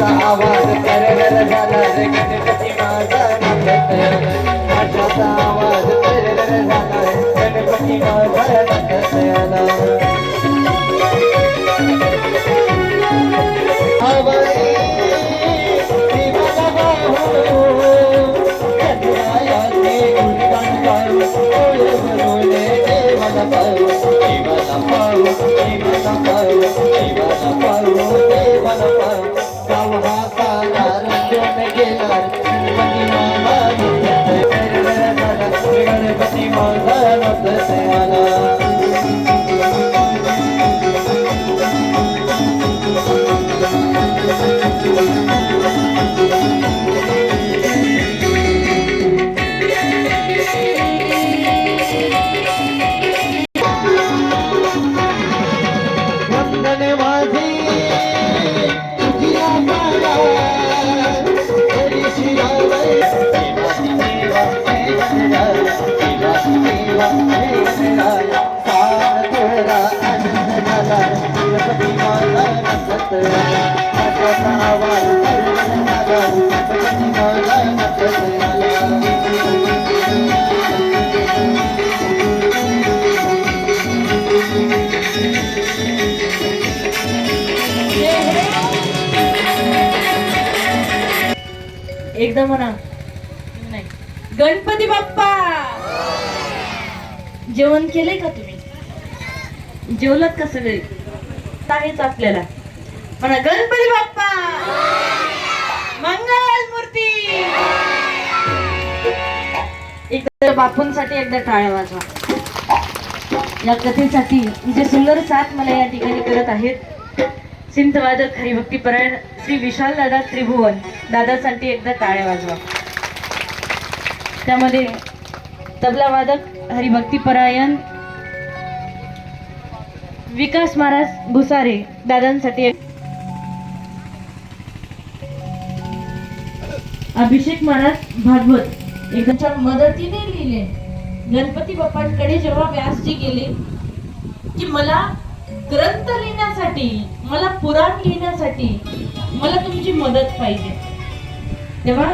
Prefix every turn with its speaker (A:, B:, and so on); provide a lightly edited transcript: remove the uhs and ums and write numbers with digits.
A: आशाचा आवाज करगल झाला रे गणपती माझा नाचत आला आशाचा आवाज करगल झाला रे गणपती माझा नाचत आला आवाई देवाला वाहू चंद्रायाचे गुणगान गाऊ डोळे भरवले देवाला पाहू देवाला पाहू देवाला पाहू देवाला पाहू देवाला पाहू गाव हा सारा रंगून गेला गणपती माझा गणपती माझा नाचत आला
B: एकदा म्हणा नाही गणपती बाप्पा जेवण केलंय का तुम्ही जेवलात का सगळे आहेच आपल्याला म्हणा गणपती बाप्पा मंगल मूर्ती एकदा बापूंसाठी एकदा टाळ्या वाजवा या कथेसाठी जे सुंदर साथ मला या ठिकाणी करत आहेत सिंथ वादक हरिभक्तीपरायण श्री विशाल दादा त्रिभुवन दादासाठी एकदा टाळ्या वाजवा त्यामध्ये तबला वादक हरिभक्तीपरायण विकास महाराज भुसारे दादांसाठी अभिषेक महाराज भागवत एकाच्या मदतीने लिहिले गणपती बाप्पांकडे जेव्हा व्यासजी गेले की मला ग्रंथ लिहिण्यासाठी मला पुराण लिहिण्यासाठी मला तुमची मदत पाहिजे तेव्हा